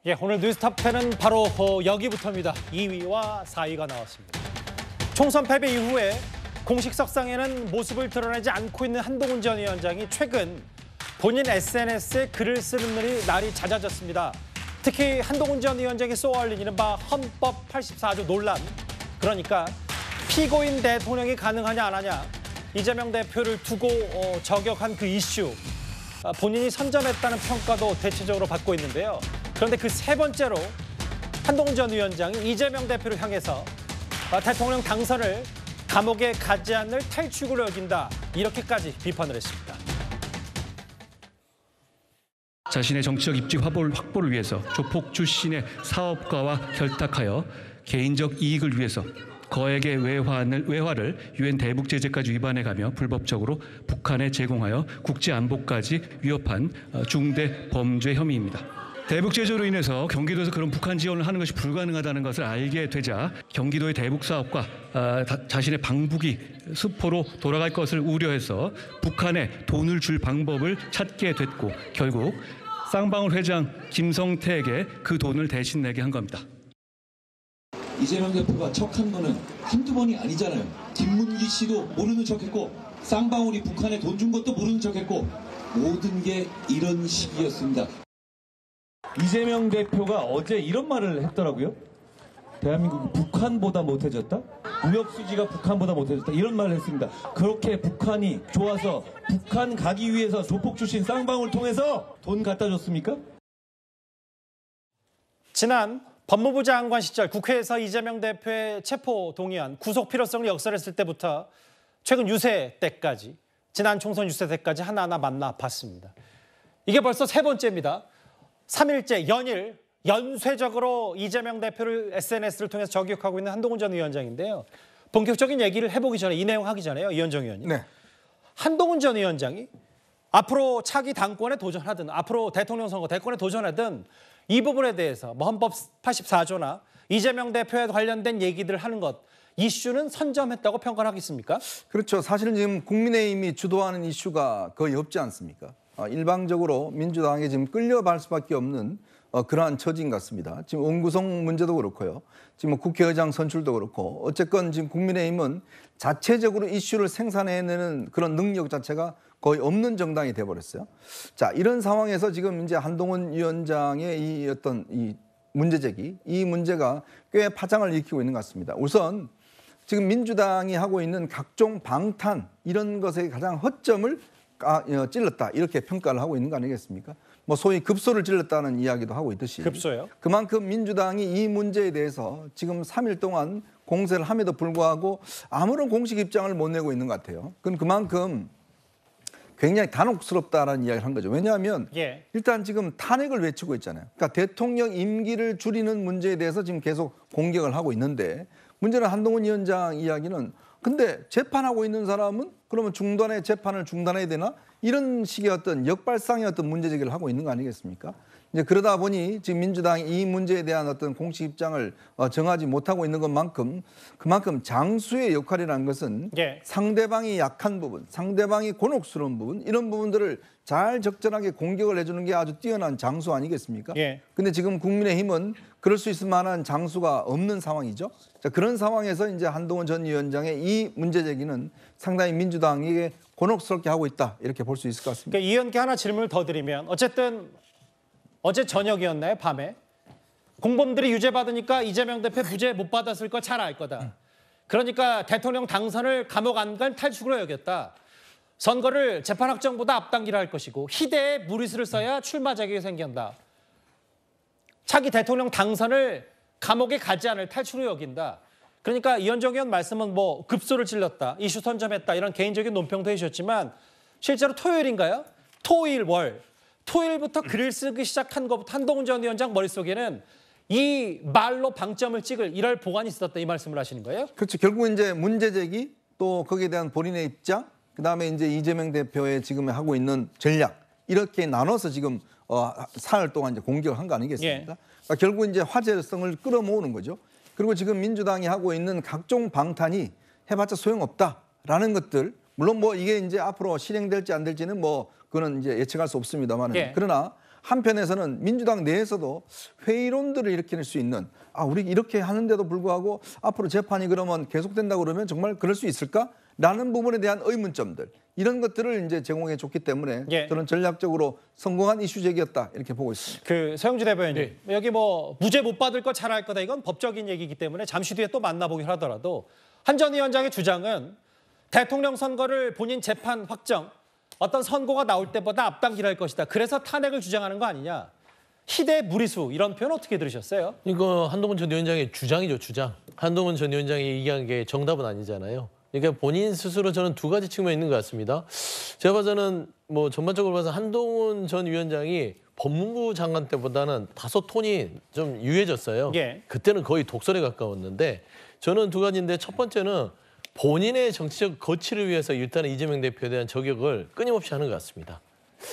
예, 오늘 뉴스탑10은 바로 여기부터입니다. 2위와 4위가 나왔습니다. 총선 패배 이후에 공식 석상에는 모습을 드러내지 않고 있는 한동훈 전 위원장이 최근 본인 SNS에 글을 쓰는 날이 잦아졌습니다. 특히 한동훈 전 위원장이 쏘아올린 이른바 헌법 84조 논란, 그러니까 피고인 대통령이 가능하냐 안 하냐, 이재명 대표를 두고 저격한 그 이슈, 본인이 선점했다는 평가도 대체적으로 받고 있는데요. 그런데 그 세 번째로 한동훈 전 위원장이 이재명 대표를 향해서 대통령 당선을 감옥에 가지 않을 탈출구로 여긴다, 이렇게까지 비판을 했습니다. 자신의 정치적 입지 확보를 위해서 조폭 출신의 사업가와 결탁하여 개인적 이익을 위해서 거액의 외화를 유엔 대북 제재까지 위반해가며 불법적으로 북한에 제공하여 국제 안보까지 위협한 중대 범죄 혐의입니다. 대북 제재로 인해서 경기도에서 그런 북한 지원을 하는 것이 불가능하다는 것을 알게 되자 경기도의 대북 사업과 자신의 방북이 수포로 돌아갈 것을 우려해서 북한에 돈을 줄 방법을 찾게 됐고 결국 쌍방울 회장 김성태에게 그 돈을 대신 내게 한 겁니다. 이재명 대표가 척한 거는 한두 번이 아니잖아요. 김문기 씨도 모르는 척했고 쌍방울이 북한에 돈 준 것도 모르는 척했고 모든 게 이런 식이었습니다. 이재명 대표가 어제 이런 말을 했더라고요. 대한민국이 북한보다 못해졌다? 무역 수지가 북한보다 못해졌다? 이런 말을 했습니다. 그렇게 북한이 좋아서 북한 가기 위해서 조폭 출신 쌍방울 통해서 돈 갖다 줬습니까? 지난 법무부 장관 시절 국회에서 이재명 대표의 체포 동의안, 구속 필요성을 역설했을 때부터 최근 유세 때까지, 지난 총선 유세 때까지 하나하나 만나봤습니다. 이게 벌써 세 번째입니다. 3일째 연쇄적으로 이재명 대표를 SNS를 통해서 저격하고 있는 한동훈 전 위원장인데요. 본격적인 얘기를 해보기 전에 이 내용 하기 전에요. 이현정 의원님. 네. 한동훈 전 위원장이 앞으로 차기 당권에 도전하든 앞으로 대통령 선거 대권에 도전하든 이 부분에 대해서 뭐 헌법 84조나 이재명 대표에 관련된 얘기들 하는 것, 이슈는 선점했다고 평가를 하겠습니까? 그렇죠. 사실은 지금 국민의힘이 주도하는 이슈가 거의 없지 않습니까? 일방적으로 민주당에 지금 끌려갈 수밖에 없는 그러한 처지인 것 같습니다. 지금 원구성 문제도 그렇고요. 지금 뭐 국회의장 선출도 그렇고 어쨌건 지금 국민의힘은 자체적으로 이슈를 생산해내는 그런 능력 자체가 거의 없는 정당이 돼버렸어요. 자, 이런 상황에서 지금 이제 한동훈 위원장의 이 어떤 이 문제 제기, 이 문제가 꽤 파장을 일으키고 있는 것 같습니다. 우선 지금 민주당이 하고 있는 각종 방탄 이런 것에 가장 허점을 찔렀다, 이렇게 평가를 하고 있는 거 아니겠습니까? 뭐 소위 급소를 찔렀다는 이야기도 하고 있듯이 급소요? 그만큼 민주당이 이 문제에 대해서 지금 3일 동안 공세를 함에도 불구하고 아무런 공식 입장을 못 내고 있는 것 같아요. 그건 그만큼 굉장히 단혹스럽다라는 이야기를 한 거죠. 왜냐하면 일단 지금 탄핵을 외치고 있잖아요. 그러니까 대통령 임기를 줄이는 문제에 대해서 지금 계속 공격을 하고 있는데, 문제는 한동훈 위원장 이야기는 근데 재판하고 있는 사람은 그러면 재판을 중단해야 되나? 이런 식의 어떤 역발상의 어떤 문제 제기를 하고 있는 거 아니겠습니까? 이제 그러다 보니 지금 민주당이 이 문제에 대한 어떤 공식 입장을 정하지 못하고 있는 것만큼 그만큼 장수의 역할이라는 것은 상대방이 약한 부분, 상대방이 곤혹스러운 부분, 이런 부분들을 잘 적절하게 공격을 해주는 게 아주 뛰어난 장수 아니겠습니까? 근데 지금 국민의힘은 그럴 수 있을 만한 장수가 없는 상황이죠. 자, 그런 상황에서 이제 한동훈 전 위원장의 이 문제 제기는 상당히 민주당에게 곤혹스럽게 하고 있다, 이렇게 볼 수 있을 것 같습니다. 그러니까 이 의원께 하나 질문을 더 드리면, 어쨌든 어제 저녁이었나요? 밤에 공범들이 유죄받으니까 이재명 대표 무죄 못 받았을 거 잘 알 거다. 그러니까 대통령 당선을 감옥 안 간 탈출구로 여겼다. 선거를 재판 확정보다 앞당기라 할 것이고 희대에 무리수를 써야 출마 자격이 생긴다. 차기 대통령 당선을 감옥에 가지 않을 탈출로 여긴다. 그러니까 이현정 의원 말씀은 뭐 급소를 찔렀다, 이슈 선점했다, 이런 개인적인 논평도 해주셨지만 실제로 토요일인가요? 토요일부터 글을 쓰기 시작한 것부터 한동훈 전 위원장 머릿속에는 이 말로 방점을 찍을 이럴 보관이 있었다, 이 말씀을 하시는 거예요? 그렇죠. 결국 이제 문제 제기, 또 거기에 대한 본인의 입장, 그다음에 이제 이재명 대표의 지금 하고 있는 전략, 이렇게 나눠서 지금 사흘 동안 이제 공격을 한 거 아니겠습니까? 그러니까 결국 이제 화제성을 끌어모으는 거죠. 그리고 지금 민주당이 하고 있는 각종 방탄이 해봤자 소용없다라는 것들, 물론 뭐 이게 이제 앞으로 실행될지 안 될지는 뭐 그거는 이제 예측할 수 없습니다만, 그러나 한편에서는 민주당 내에서도 회의론들을 일으킬 수 있는 우리 이렇게 하는데도 불구하고 앞으로 재판이 그러면 계속된다고 그러면 정말 그럴 수 있을까? 라는 부분에 대한 의문점들 이런 것들을 이제 제공해 줬기 때문에 예. 저는 전략적으로 성공한 이슈 제기였다 이렇게 보고 있습니다. 그 서영주 대변인님 여기 뭐 무죄 못 받을 거 잘할 거다 이건 법적인 얘기이기 때문에 잠시 뒤에 또 만나보긴 하더라도 한 전 위원장의 주장은 대통령 선거를 본인 재판 확정 어떤 선고가 나올 때보다 앞당기할 것이다. 그래서 탄핵을 주장하는 거 아니냐. 희대 무리수 이런 표현 어떻게 들으셨어요? 이거 한동훈 전 위원장의 주장이죠, 주장. 한동훈 전 위원장이 얘기한 게 정답은 아니잖아요. 그러니까 본인 스스로 저는 두 가지 측면이 있는 것 같습니다. 제가 봐서는 뭐 전반적으로 봐서 한동훈 전 위원장이 법무부 장관 때보다는 다소 톤이 좀 유해졌어요. 예. 그때는 거의 독설에 가까웠는데 저는 두 가지인데 첫 번째는 본인의 정치적 거취를 위해서 일단은 이재명 대표에 대한 저격을 끊임없이 하는 것 같습니다.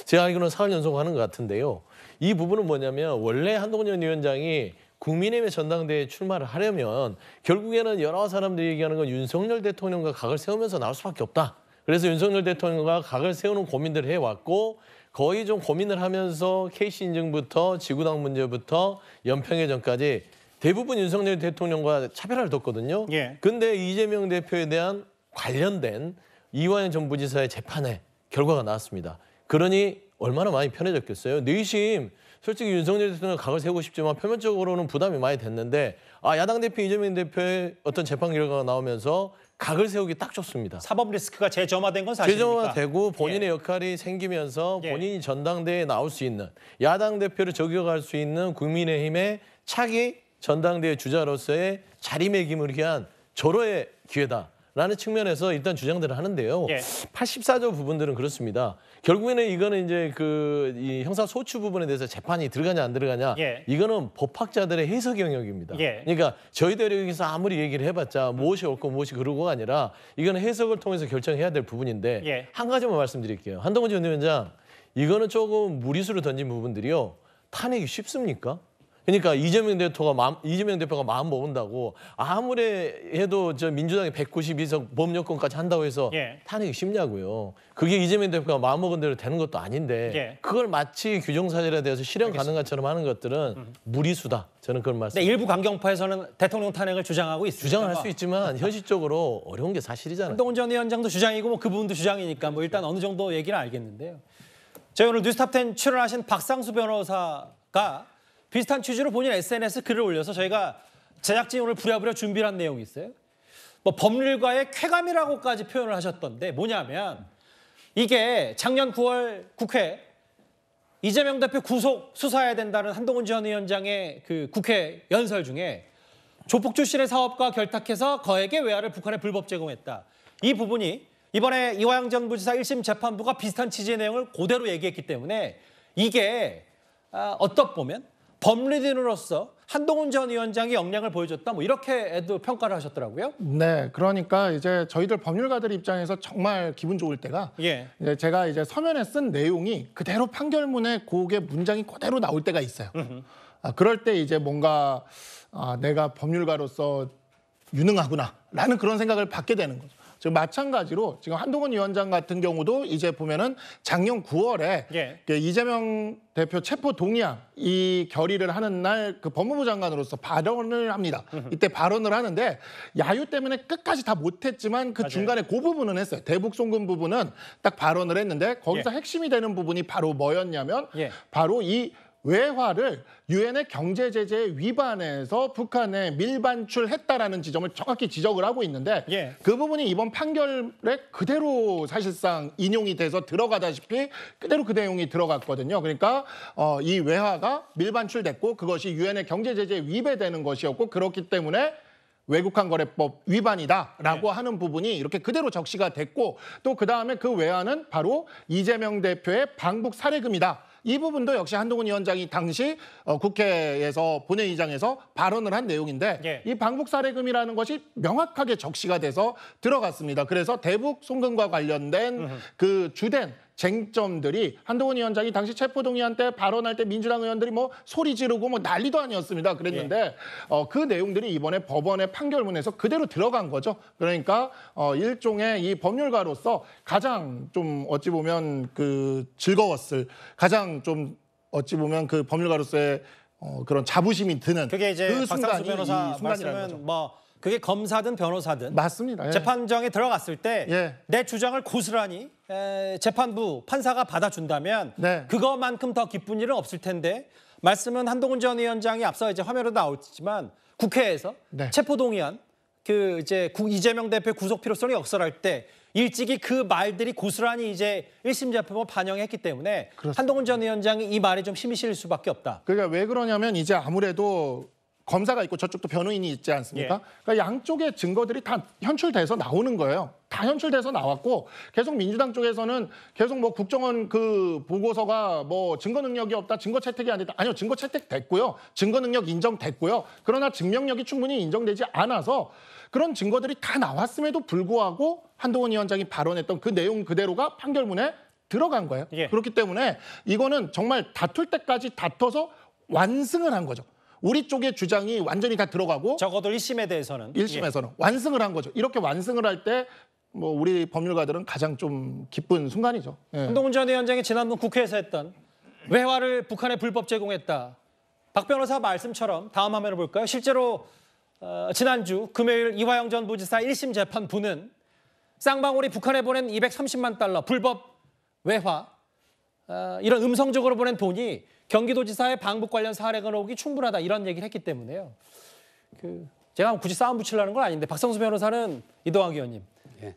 제가 알기로는 사흘 연속하는 것 같은데요. 이 부분은 뭐냐면 원래 한동훈 전 위원장이 국민의힘의 전당대회에 출마를 하려면 결국에는 여러 사람들이 얘기하는 건 윤석열 대통령과 각을 세우면서 나올 수밖에 없다. 그래서 윤석열 대통령과 각을 세우는 고민들을 해왔고 거의 좀 고민을 하면서 KC 인증부터 지구당 문제부터 연평해전까지 대부분 윤석열 대통령과 차별화를 뒀거든요. 예. 근데 이재명 대표에 대한 관련된 이화영 전 부지사의 재판에 결과가 나왔습니다. 그러니 얼마나 많이 편해졌겠어요. 내심 솔직히 윤석열 대통령 각을 세우고 싶지만 표면적으로는 부담이 많이 됐는데 야당 대표 이재명 대표의 어떤 재판 결과가 나오면서 각을 세우기 딱 좋습니다. 사법 리스크가 재점화된 건 사실입니까? 재점화되고 본인의 역할이 생기면서 예. 본인이 전당대회에 나올 수 있는 야당 대표를 저격할 수 있는 국민의힘의 차기 전당대회 주자로서의 자리매김을 위한 절호의 기회다라는 측면에서 일단 주장들을 하는데요. 예. 84조 부분들은 그렇습니다. 결국에는 이거는 이제 이 형사 소추 부분에 대해서 재판이 들어가냐 안 들어가냐 예. 이거는 법학자들의 해석 영역입니다. 예. 그러니까 저희들이 여기서 아무리 얘기를 해봤자 무엇이 옳고 무엇이 그르고가 아니라 이거는 해석을 통해서 결정해야 될 부분인데 예. 한 가지만 말씀드릴게요. 한동훈 전 위원장 이거는 조금 무리수를 던진 부분들이요. 탄핵이 쉽습니까? 그러니까 이재명 대표가 마음 먹은다고 아무리 해도 저 민주당이 192석 법여권까지 한다고 해서 예. 탄핵이 쉽냐고요. 그게 이재명 대표가 마음 먹은 대로 되는 것도 아닌데 예. 그걸 마치 규정사실에 대해서 실현 가능한 것처럼 하는 것들은 무리수다. 저는 그런 말씀. 네, 일부 강경파에서는 대통령 탄핵을 주장하고 있습니다. 주장을 할 수 있지만 현실적으로 어려운 게 사실이잖아요. 한동훈 전 위원장도 주장이고 뭐 그 부분도 주장이니까 뭐 일단 어느 정도 얘기는 알겠는데요. 저희 오늘 뉴스탑10 출연하신 박상수 변호사가 비슷한 취지로 본인 SNS 글을 올려서 저희가 제작진이 오늘 부랴부랴 준비를 한 내용이 있어요. 뭐 법률가의 쾌감이라고까지 표현을 하셨던데 뭐냐면 이게 작년 9월 국회 이재명 대표 구속 수사해야 된다는 한동훈 전 위원장의 그 국회 연설 중에 조폭 출신의 사업가 결탁해서 거액의 외화를 북한에 불법 제공했다. 이 부분이 이번에 이화영 전 부지사 1심 재판부가 비슷한 취지의 내용을 그대로 얘기했기 때문에 이게 어떻게 보면 법리인으로서 한동훈 전 위원장이 역량을 보여줬다. 뭐 이렇게도 평가를 하셨더라고요. 네, 그러니까 이제 저희들 법률가들 입장에서 정말 기분 좋을 때가 예. 이제 제가 이제 서면에 쓴 내용이 그대로 판결문에 그게 문장이 그대로 나올 때가 있어요. 그럴 때 이제 뭔가 내가 법률가로서 유능하구나라는 그런 생각을 받게 되는 거죠. 지금 마찬가지로 지금 한동훈 위원장 같은 경우도 이제 보면은 작년 9월에 예. 이재명 대표 체포 동의안 이 결의를 하는 날 그 법무부 장관으로서 발언을 합니다. 이때 발언을 하는데 야유 때문에 끝까지 다 못했지만 그 맞아요. 중간에 그 부분은 했어요. 대북 송금 부분은 딱 발언을 했는데 거기서 예. 핵심이 되는 부분이 바로 뭐였냐면 예. 바로 이 외화를 유엔의 경제 제재에 위반해서 북한에 밀반출했다라는 지점을 정확히 지적을 하고 있는데 예. 그 부분이 이번 판결에 그대로 사실상 인용이 돼서 들어가다시피 그대로 그 내용이 들어갔거든요. 그러니까 이 외화가 밀반출됐고 그것이 유엔의 경제 제재에 위배되는 것이었고 그렇기 때문에 외국환거래법 위반이다라고 하는 부분이 이렇게 그대로 적시가 됐고 또 그다음에 그 외화는 바로 이재명 대표의 방북 사례금이다. 이 부분도 역시 한동훈 위원장이 당시 국회에서 본회의장에서 발언을 한 내용인데 예. 이 방북 사례금이라는 것이 명확하게 적시가 돼서 들어갔습니다. 그래서 대북 송금과 관련된 그 주된 쟁점들이 한동훈 위원장이 당시 체포동의안 때 발언할 때 민주당 의원들이 뭐 소리 지르고 뭐 난리도 아니었습니다. 그랬는데 그 내용들이 이번에 법원의 판결문에서 그대로 들어간 거죠. 그러니까 일종의 이 법률가로서 가장 좀 어찌 보면 그 즐거웠을 가장 좀 어찌 보면 그 법률가로서의 그런 자부심이 드는 그게 이제 그 박상수 순간이 변호사 이 순간이라는 거죠. 말씀은 뭐 그게 검사든 변호사든 맞습니다. 예. 재판정에 들어갔을 때 내 예. 주장을 고스란히 재판부 판사가 받아준다면 네. 그것만큼 더 기쁜 일은 없을 텐데 말씀은 한동훈 전 위원장이 앞서 이제 화면으로 나왔지만 국회에서 네. 체포동의안 그 이제 이재명 대표 구속 필요성이 역설할 때 일찍이 그 말들이 고스란히 이제 1심 재판을 반영했기 때문에 그렇습니다. 한동훈 전 위원장이 이 말에 좀 힘이 실릴 수밖에 없다. 그러니까 왜 그러냐면 이제 아무래도 검사가 있고 저쪽도 변호인이 있지 않습니까? 그러니까 양쪽의 증거들이 다 현출돼서 나오는 거예요. 다 현출돼서 나왔고 계속 민주당 쪽에서는 계속 뭐 국정원 그 보고서가 뭐 증거 능력이 없다, 증거 채택이 안 됐다. 아니요, 증거 채택됐고요. 증거 능력 인정됐고요. 그러나 증명력이 충분히 인정되지 않아서 그런 증거들이 다 나왔음에도 불구하고 한동훈 위원장이 발언했던 그 내용 그대로가 판결문에 들어간 거예요. 예. 그렇기 때문에 이거는 정말 다툴 때까지 다퉈서 완승을 한 거죠. 우리 쪽의 주장이 완전히 다 들어가고 적어도 1심에 대해서는 1심에서는 완승을 한 거죠. 이렇게 완승을 할 때 뭐 우리 법률가들은 가장 좀 기쁜 순간이죠. 예. 한동훈 전 위원장이 지난번 국회에서 했던 외화를 북한에 불법 제공했다. 박 변호사 말씀처럼 다음 화면을 볼까요? 실제로 지난주 금요일 이화영 전 부지사 1심 재판부는 쌍방울이 북한에 보낸 230만 달러 불법 외화 이런 음성적으로 보낸 돈이 경기도지사의 방북 관련 사례가 나오기 충분하다 이런 얘기를 했기 때문에요. 제가 굳이 싸움 붙이려는 건 아닌데 박성수 변호사는 이동환 의원님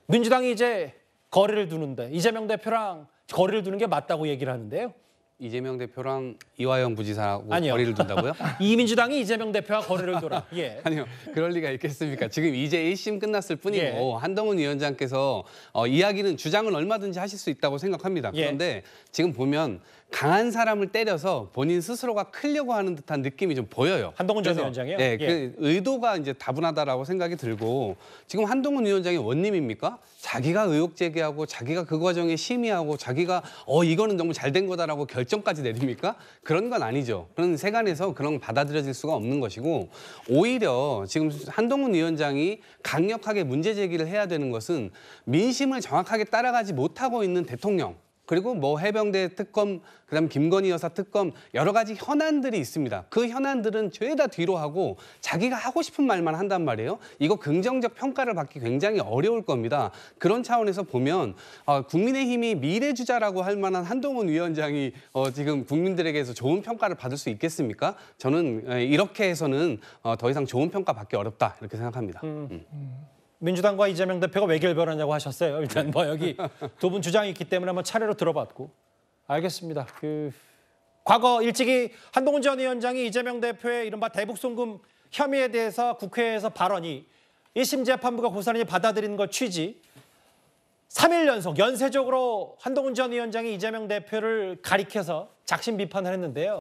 민주당이 이제 거리를 두는데 이재명 대표랑 거리를 두는 게 맞다고 얘기를 하는데요. 이재명 대표랑 이화영 부지사하고 아니요. 거리를 둔다고요? 이 민주당이 이재명 대표와 거리를 둬라. 예. 아니요. 그럴 리가 있겠습니까? 지금 이제 1심 끝났을 뿐이고 예. 한동훈 위원장께서 이야기는 주장은 얼마든지 하실 수 있다고 생각합니다. 예. 그런데 지금 보면 강한 사람을 때려서 본인 스스로가 크려고 하는 듯한 느낌이 좀 보여요. 한동훈 전 그래서, 위원장이요? 네, 예. 그 의도가 이제 다분하다라고 생각이 들고 지금 한동훈 위원장이 원님입니까? 자기가 의혹 제기하고 자기가 그 과정에 심의하고 자기가 이거는 너무 잘된 거다라고 결정까지 내립니까? 그런 건 아니죠. 그런 세간에서 그런 건 받아들여질 수가 없는 것이고 오히려 지금 한동훈 위원장이 강력하게 문제 제기를 해야 되는 것은 민심을 정확하게 따라가지 못하고 있는 대통령 그리고 뭐 해병대 특검, 그다음 김건희 여사 특검 여러 가지 현안들이 있습니다. 그 현안들은 죄다 뒤로 하고 자기가 하고 싶은 말만 한단 말이에요. 이거 긍정적 평가를 받기 굉장히 어려울 겁니다. 그런 차원에서 보면 국민의힘이 미래주자라고 할 만한 한동훈 위원장이 지금 국민들에게서 좋은 평가를 받을 수 있겠습니까? 저는 이렇게 해서는 더 이상 좋은 평가 받기 어렵다 이렇게 생각합니다. 민주당과 이재명 대표가 왜 결별하냐고 하셨어요. 일단 뭐 여기 두 분 주장이 있기 때문에 한번 차례로 들어봤고 알겠습니다. 과거 일찍이 한동훈 전 위원장이 이재명 대표의 이른바 대북송금 혐의에 대해서 국회에서 발언이 1심 재판부가 고스란히 받아들이는 것 취지 3일 연속 연쇄적으로 한동훈 전 위원장이 이재명 대표를 가리켜서 작심 비판을 했는데요.